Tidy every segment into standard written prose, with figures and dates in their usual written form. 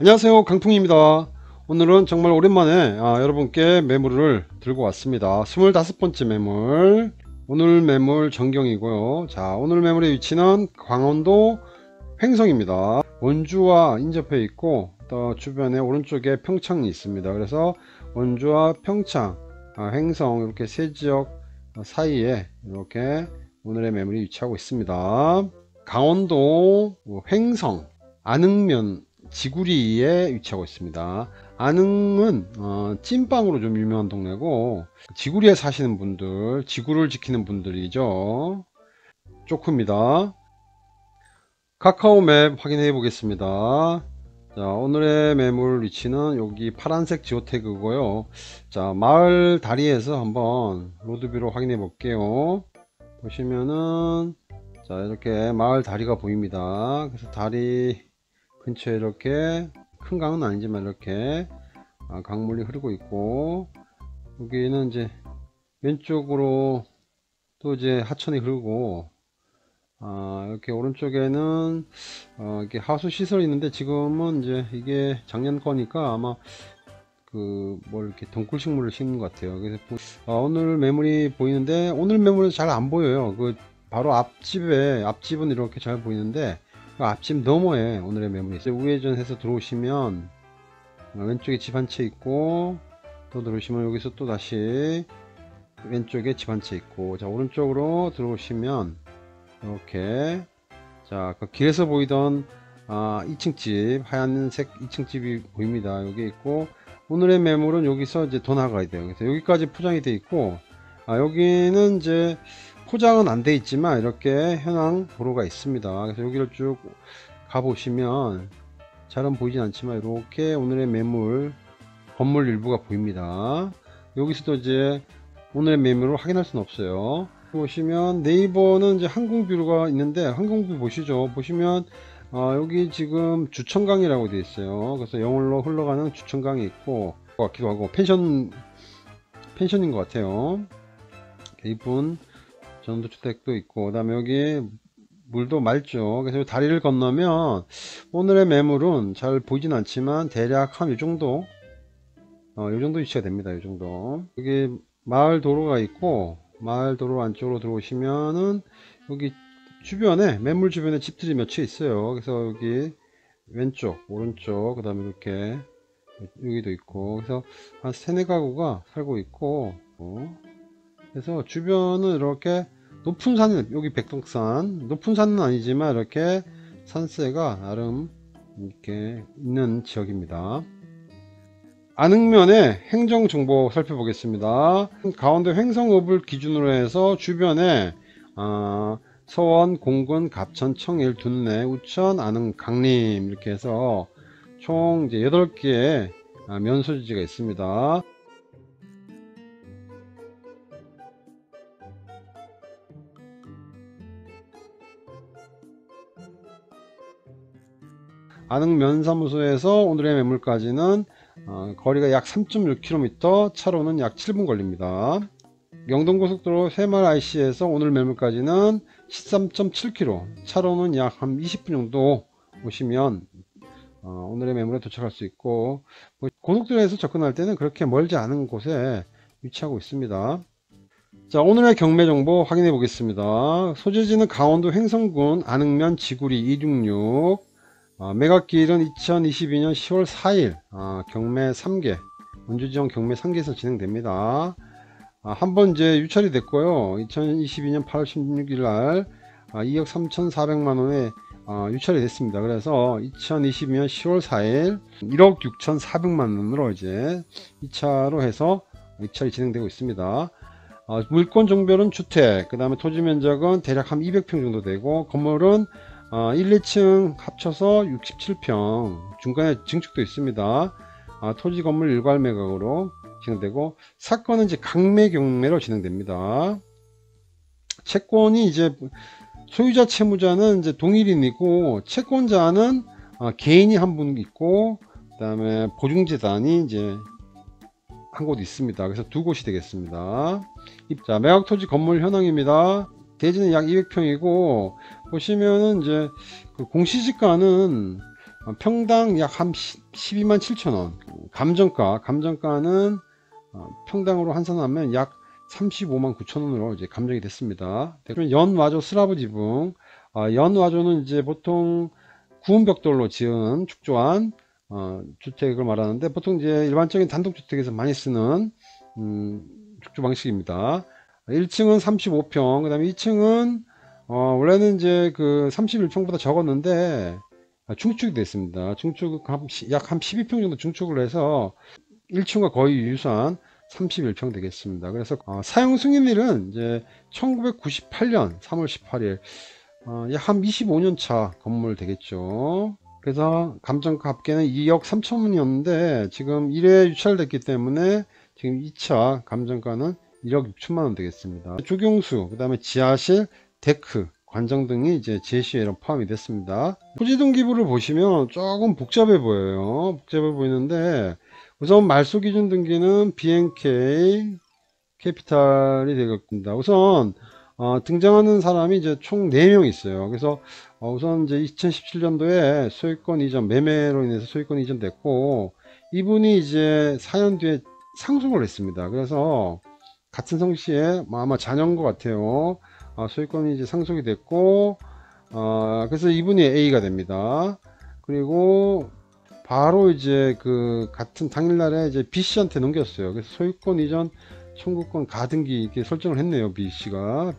안녕하세요, 강풍입니다. 오늘은 정말 오랜만에 여러분께 매물을 들고 왔습니다. 25번째 매물, 오늘 매물 전경이고요. 자, 오늘 매물의 위치는 강원도 횡성입니다. 원주와 인접해 있고 또 주변에 오른쪽에 평창이 있습니다. 그래서 원주와 평창, 횡성 이렇게 세 지역 사이에 이렇게 오늘의 매물이 위치하고 있습니다. 강원도 횡성 안흥면 지구리에 위치하고 있습니다. 안흥은 찐빵으로 좀 유명한 동네고, 지구리에 사시는 분들, 지구를 지키는 분들이죠. 쪼크입니다. 카카오맵 확인해 보겠습니다. 자, 오늘의 매물 위치는 여기 파란색 지오태그고요. 자, 마을 다리에서 한번 로드뷰로 확인해 볼게요. 보시면은 자, 이렇게 마을 다리가 보입니다. 그래서 다리 근처에 이렇게 큰 강은 아니지만 이렇게 강물이 흐르고 있고, 여기는 이제 왼쪽으로 또 이제 하천이 흐르고, 이렇게 오른쪽에는 이렇게 하수 시설이 있는데, 지금은 이제 이게 작년 거니까 아마 뭐 이렇게 동굴식물을 심는 것 같아요. 그래서 오늘 매물이 보이는데, 오늘 매물은 잘 안 보여요. 바로 앞집은 이렇게 잘 보이는데, 앞집 너머에 오늘의 매물이 있어요. 우회전해서 들어오시면 왼쪽에 집 한 채 있고, 또 들어오시면 여기서 또 다시 왼쪽에 집 한 채 있고, 자, 오른쪽으로 들어오시면 이렇게, 자, 길에서 보이던 2층 집, 하얀색 2층 집이 보입니다. 여기 있고, 오늘의 매물은 여기서 이제 더 나가야 돼요. 그래서 여기까지 포장이 돼 있고, 여기는 이제 포장은 안 돼 있지만 이렇게 현황 도로가 있습니다. 그래서 여기를 쭉 가보시면 잘은 보이진 않지만 이렇게 오늘의 매물 건물 일부가 보입니다. 여기서도 이제 오늘의 매물을 확인할 수는 없어요. 보시면 네이버는 이제 항공뷰가 있는데, 항공뷰 보시죠. 보시면 여기 지금 주천강이라고 되어 있어요. 그래서 영월로 흘러가는 주천강이 있고, 같기도 하고 펜션인 것 같아요. 이분 전원주택도 있고, 그 다음에 여기 물도 맑죠. 그래서 다리를 건너면 오늘의 매물은 잘 보이진 않지만 대략 한 이 정도 위치가 됩니다. 이 정도. 여기 마을 도로가 있고, 마을 도로 안쪽으로 들어오시면은 여기 주변에 매물 주변에 집들이 몇 채 있어요. 그래서 여기 왼쪽 오른쪽 그 다음에 이렇게 여기도 있고, 그래서 한 세네 가구가 살고 있고, 그래서 주변은 이렇게 높은 산은, 여기 백동산 높은 산은 아니지만 이렇게 산세가 나름 이렇게 있는 지역입니다. 안흥면의 행정정보 살펴보겠습니다. 강원도 횡성읍을 기준으로 해서 주변에 서원, 공군, 갑천, 청일, 둔내, 우천, 안흥, 강림 이렇게 해서 총 이제 8개의 면소지가 있습니다. 안흥 면사무소에서 오늘의 매물까지는 거리가 약 3.6km, 차로는 약 7분 걸립니다. 영동고속도로 새마을 IC에서 오늘 매물까지는 13.7km, 차로는 약 한 20분 정도 오시면 오늘의 매물에 도착할 수 있고, 고속도로에서 접근할 때는 그렇게 멀지 않은 곳에 위치하고 있습니다. 자, 오늘의 경매 정보 확인해 보겠습니다. 소재지는 강원도 횡성군 안흥면 지구리 266, 매각기일은 2022년 10월 4일, 경매 3개, 원주지원 경매 3개에서 진행됩니다. 한번 이제 유찰이 됐고요. 2022년 8월 16일 날 2억 3,400만원에 유찰이 됐습니다. 그래서 2022년 10월 4일 1억 6,400만원으로 이제 2차로 해서 유찰이 진행되고 있습니다. 물권 종별은 주택, 그 다음에 토지 면적은 대략 한 200평 정도 되고, 건물은 1, 2층 합쳐서 67평, 중간에 증축도 있습니다. 토지 건물 일괄 매각으로 진행되고, 사건은 이제 강매 경매로 진행됩니다. 채권이 이제 소유자 채무자는 이제 동일인이고, 채권자는 개인이 한 분 있고, 그 다음에 보증재단이 이제 한 곳 있습니다. 그래서 두 곳이 되겠습니다. 자, 매각 토지 건물 현황입니다. 대지는 약 200평이고, 보시면은 이제 공시지가는 평당 약 한 12만 7천원. 감정가는 평당으로 환산하면 약 35만 9천원으로 이제 감정이 됐습니다. 연와조 슬라브 지붕. 연와조는 이제 보통 구운 벽돌로 지은 축조한 주택을 말하는데, 보통 이제 일반적인 단독주택에서 많이 쓰는 축조 방식입니다. 1층은 35평, 그 다음에 2층은 원래는 이제 그 31평보다 적었는데 중축이 됐습니다. 중축 약 한 12평 정도 중축을 해서 1층과 거의 유사한 31평 되겠습니다. 그래서 사용 승인일은 이제 1998년 3월 18일, 약 한 25년 차 건물 되겠죠. 그래서 감정가 합계는 2억 3천원이었는데 지금 1회 유찰됐기 때문에 지금 2차 감정가는 1억 6천만원 되겠습니다. 주경수, 그 다음에 지하실, 데크, 관정 등이 이제 제시에 포함이 됐습니다. 토지 등기부를 보시면 조금 복잡해 보여요. 복잡해 보이는데, 우선 말소 기준 등기는 BNK 캐피탈이 되겠습니다. 우선 등장하는 사람이 이제 총 4명 있어요. 그래서 우선 이제 2017년도에 소유권 이전, 매매로 인해서 소유권 이전됐고, 이분이 이제 4년 뒤에 상속을 했습니다. 그래서 같은 성씨에 아마 자녀인 것 같아요. 소유권이 이제 상속이 됐고, 그래서 이분이 A가 됩니다. 그리고 바로 이제 그 같은 당일날에 이제 B씨한테 넘겼어요. 그래서 소유권 이전 청구권 가등기 이렇게 설정을 했네요. B씨가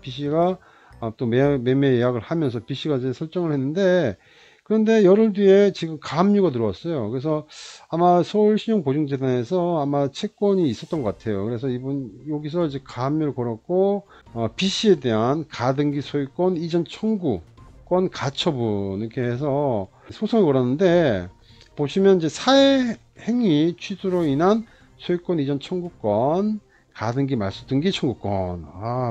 또 매매 예약을 하면서 B씨가 이제 설정을 했는데, 그런데 열흘 뒤에 지금 가압류가 들어왔어요. 그래서 아마 서울신용보증재단에서 아마 채권이 있었던 것 같아요. 그래서 이분 여기서 이제 가압류를 걸었고, B씨에 대한 가등기 소유권 이전 청구권 가처분 이렇게 해서 소송을 걸었는데, 보시면 이제 사회행위 취소로 인한 소유권 이전 청구권, 가등기 말소 등기 청구권.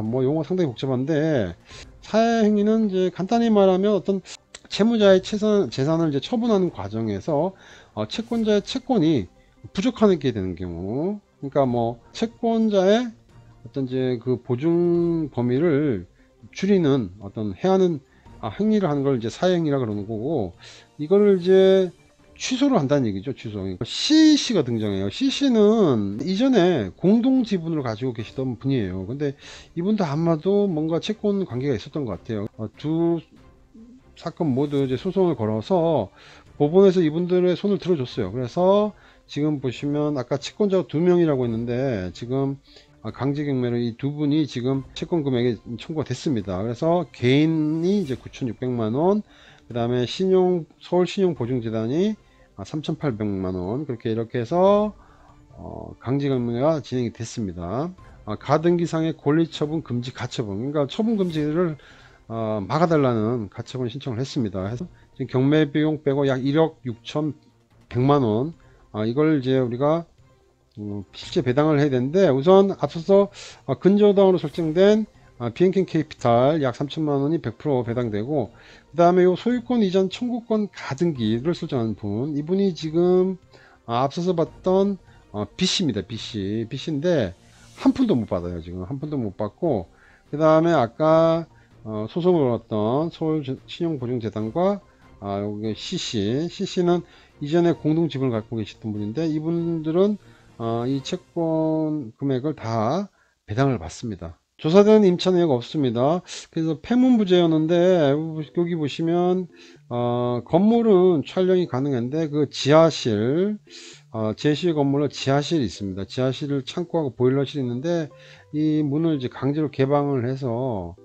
뭐 용어 상당히 복잡한데, 사회행위는 이제 간단히 말하면 어떤 채무자의 재산을 이제 처분하는 과정에서 채권자의 채권이 부족하게 되는 경우, 그러니까 뭐 채권자의 어떤 이제 그 보증 범위를 줄이는 어떤 해하는 행위를 하는 걸 이제 사회행위라 그러는 거고, 이거를 이제 취소를 한다는 얘기죠. 취소. CC가 등장해요. CC는 이전에 공동 지분을 가지고 계시던 분이에요. 근데 이분도 아마도 뭔가 채권 관계가 있었던 것 같아요. 두 사건 모두 이제 소송을 걸어서 법원에서 이분들의 손을 들어줬어요. 그래서 지금 보시면 아까 채권자가 2명이라고 했는데, 지금 강제경매로 이 두 분이 지금 채권 금액이 청구가 됐습니다. 그래서 개인이 이제 9,600만원, 그 다음에 서울신용보증재단이 3,800만원, 이렇게 해서 강제경매가 진행이 됐습니다. 가등기상의 권리처분 금지 가처분, 그러니까 처분 금지를 막아달라는 가처분 신청을 했습니다. 해서 지금 경매 비용 빼고 약 1억 6,100만원, 이걸 이제 우리가 실제 배당을 해야 되는데, 우선 앞서서 근저당으로 설정된 BNK 캐피탈 약 3천만원이 100% 배당되고, 그 다음에 요 소유권 이전 청구권 가등기를 설정한 분, 이분이 지금 앞서서 봤던 B씨입니다. B씨인데 한 푼도 못 받아요. 지금 한 푼도 못 받고, 그 다음에 아까 소송을 걸었던 서울신용보증재단과 여기 CC는 이전에 공동 지분을 갖고 계셨던 분인데, 이분들은 이 채권 금액을 다 배당을 받습니다. 조사된 임차 내역 없습니다. 그래서 폐문부재였는데, 여기 보시면 건물은 촬영이 가능한데, 그 지하실, 제시 건물로 지하실이 있습니다. 지하실 창고하고 보일러실이 있는데, 이 문을 이제 강제로 개방을 해서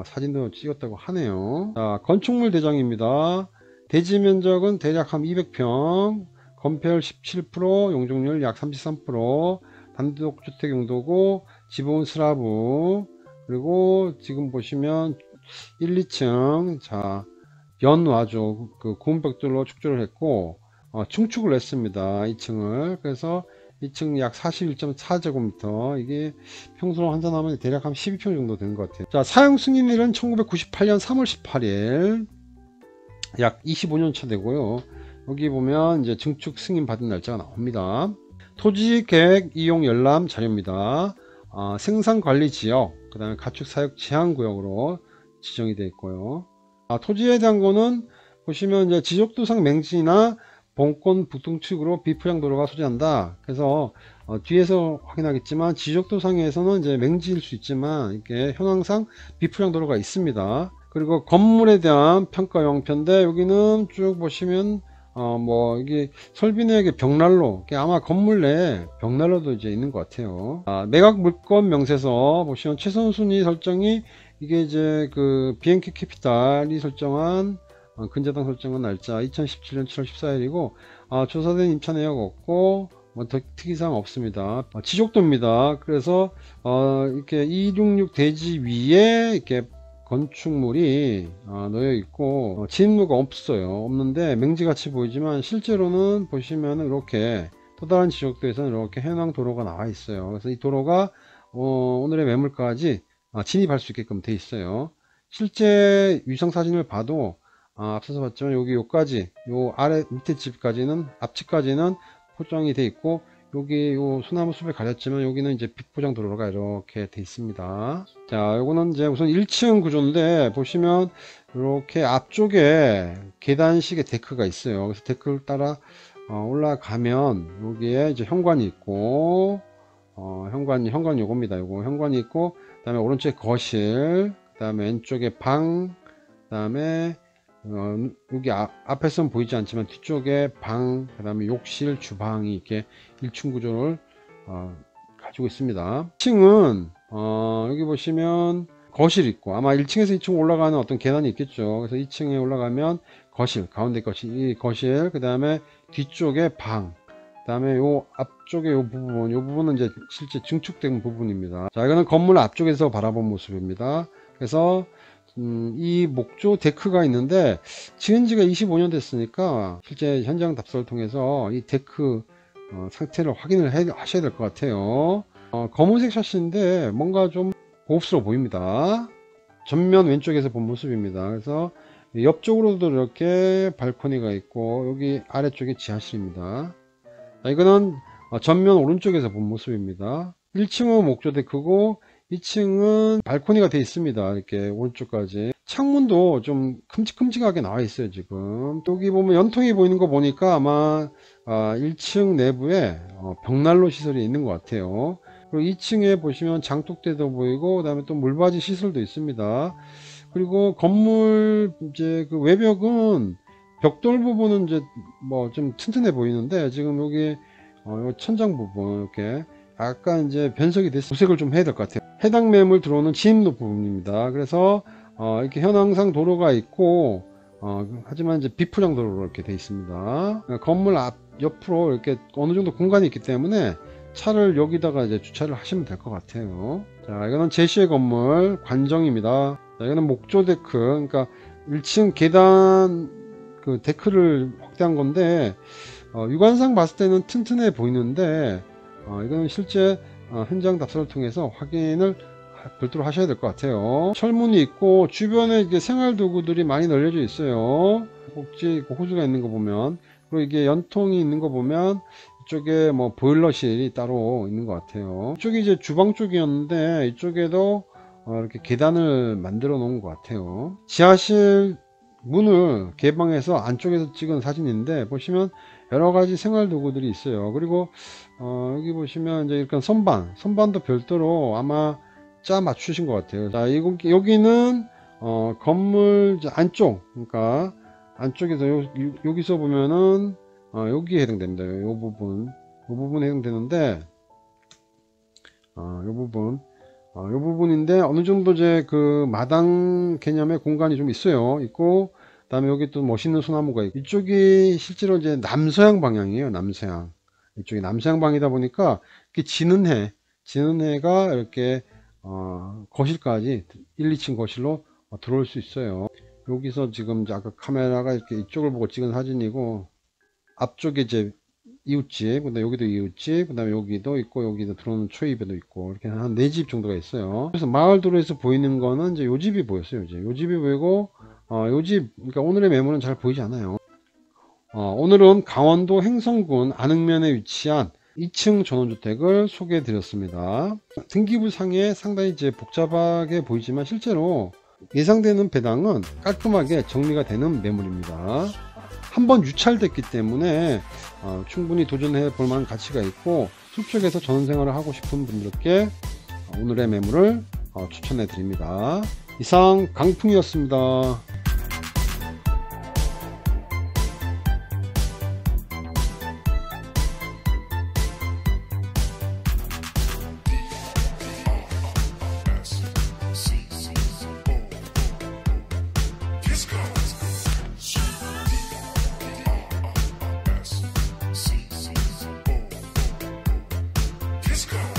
사진도 찍었다고 하네요. 자, 건축물 대장입니다. 대지 면적은 대략 한 200평, 건폐율 17%, 용적률 약 33%, 단독주택 용도고, 지붕은 슬라브, 그리고 지금 보시면 1, 2층, 자, 연와조, 그 구운벽돌로 축조를 했고, 중축을 했습니다. 2층을. 그래서 2층 약 41.4제곱미터, 이게 평수로 환산하면 대략 한 12평 정도 되는 것 같아요. 자, 사용 승인일은 1998년 3월 18일, 약 25년 차 되고요. 여기 보면 이제 증축 승인 받은 날짜가 나옵니다. 토지 계획 이용 열람 자료입니다. 생산관리지역, 그 다음에 가축사육 제한구역으로 지정이 되어 있고요. 토지에 대한 거는 보시면 이제 지적도상 맹지나 본권 북동측으로 비포장 도로가 소재한다. 그래서 뒤에서 확인하겠지만 지적도상에서는 이제 맹지일 수 있지만 이게 현황상 비포장 도로가 있습니다. 그리고 건물에 대한 평가용편인데 여기는 쭉 보시면 뭐 이게 설비내역의 벽난로, 아마 건물 내에 벽난로도 이제 있는 것 같아요. 매각 물건 명세서 보시면 최선 순위 설정이 이게 이제 그 비행기 캐피탈이 설정한 근저당 설정한 날짜 2017년 7월 14일이고 조사된 임차 내역 없고 뭐 특이사항 없습니다. 지적도입니다. 그래서 이렇게 266 대지 위에 이렇게 건축물이 놓여 있고 진입로가 없어요. 없는데 맹지같이 보이지만 실제로는 보시면 이렇게 또 다른 지적도에서는 이렇게 해당 도로가 나와 있어요. 그래서 이 도로가 오늘의 매물까지 진입할 수 있게끔 돼 있어요. 실제 위성 사진을 봐도 앞서서 봤지만 요까지 요 아래 밑에 집까지는 앞집까지는 포장이 돼 있고 여기 요 소나무 숲에 가렸지만 여기는 이제 비포장 도로가 이렇게 돼 있습니다. 자, 요거는 이제 우선 1층 구조인데 보시면 이렇게 앞쪽에 계단식의 데크가 있어요. 그래서 데크를 따라 올라가면 여기에 이제 현관이 있고 현관이 요겁니다. 요거 현관이 있고 그다음에 오른쪽에 거실, 그다음에 왼쪽에 방, 그다음에 여기 앞에서는 보이지 않지만 뒤쪽에 방, 그 다음에 욕실, 주방이 이렇게 1층 구조를 가지고 있습니다. 1층은 여기 보시면 거실 있고 아마 1층에서 2층 올라가는 어떤 계단이 있겠죠. 그래서 2층에 올라가면 거실, 가운데 거실, 이 거실, 그 다음에 뒤쪽에 방, 그 다음에 요 앞쪽에 요 부분은 이제 실제 증축된 부분입니다. 자, 이거는 건물 앞쪽에서 바라본 모습입니다. 그래서 이 목조 데크가 있는데 지은 지가 25년 됐으니까 실제 현장 답사를 통해서 이 데크 상태를 확인을 하셔야 될 것 같아요. 검은색 샤시인데 뭔가 좀 고급스러워 보입니다. 전면 왼쪽에서 본 모습입니다. 그래서 옆쪽으로도 이렇게 발코니가 있고 여기 아래쪽에 지하실입니다. 이거는 전면 오른쪽에서 본 모습입니다. 1층은 목조 데크고 2층은 발코니가 되어 있습니다. 이렇게 오른쪽까지 창문도 좀 큼직큼직하게 나와 있어요. 지금 여기 보면 연통이 보이는 거 보니까 아마 1층 내부에 벽난로 시설이 있는 것 같아요. 그리고 2층에 보시면 장독대도 보이고 그다음에 또 물받이 시설도 있습니다. 그리고 건물 이제 그 외벽은 벽돌 부분은 이제 뭐 좀 튼튼해 보이는데 지금 여기 천장 부분 이렇게 약간 이제 변색이 돼서 도색을 좀 해야 될 것 같아요. 해당 매물 들어오는 진입로 부분입니다. 그래서 이렇게 현황상 도로가 있고 하지만 이제 비포장 도로로 이렇게 되어 있습니다. 건물 앞 옆으로 이렇게 어느 정도 공간이 있기 때문에 차를 여기다가 이제 주차를 하시면 될 것 같아요. 자, 이거는 제시의 건물 관정입니다. 자, 이거는 목조 데크, 그러니까 1층 계단 그 데크를 확대한 건데 육안상 봤을 때는 튼튼해 보이는데 이거는 실제 현장 답사를 통해서 확인을 별도로 하셔야 될 것 같아요. 철문이 있고 주변에 이게 생활 도구들이 많이 널려져 있어요. 꼭지 호수가 있는 거 보면, 그리고 이게 연통이 있는 거 보면 이쪽에 뭐 보일러실이 따로 있는 것 같아요. 이쪽이 이제 주방 쪽이었는데 이쪽에도 이렇게 계단을 만들어 놓은 것 같아요. 지하실 문을 개방해서 안쪽에서 찍은 사진인데 보시면 여러가지 생활 도구들이 있어요. 그리고 여기 보시면 이제 이렇게 선반도 별도로 아마 짜 맞추신 것 같아요. 자, 여기는 건물 안쪽, 그러니까 안쪽에서 여기서 보면은 여기에 해당됩니다. 요 부분에 해당되는데 요 부분인데 어느 정도 이제 그 마당 개념의 공간이 좀 있고 그 다음에 여기 또 멋있는 소나무가 있고, 이쪽이 실제로 이제 남서양 방향이에요. 남서양. 이쪽이 남서양 방이다 보니까 이렇게 지는 해가 이렇게 거실까지 1, 2층 거실로 들어올 수 있어요. 여기서 지금 아까 카메라가 이렇게 이쪽을 보고 찍은 사진이고, 앞쪽에 이제 이웃집, 그다음에 여기도 이웃집, 그다음에 여기도 있고 여기도 들어오는 초입에도 있고 이렇게 한 4집 정도가 있어요. 그래서 마을 도로에서 보이는 거는 이제 요 집이 보였어요. 요 집이 보이고 요 집, 그러니까 오늘의 매물은 잘 보이지 않아요. 오늘은 강원도 행성군 안흥면에 위치한 2층 전원주택을 소개해 드렸습니다. 등기부상에 상당히 이제 복잡하게 보이지만 실제로 예상되는 배당은 깔끔하게 정리가 되는 매물입니다. 한번 유찰됐기 때문에 충분히 도전해 볼 만한 가치가 있고, 숲속에서 전원생활을 하고 싶은 분들께 오늘의 매물을 추천해 드립니다. 이상 강풍이었습니다. Let's go.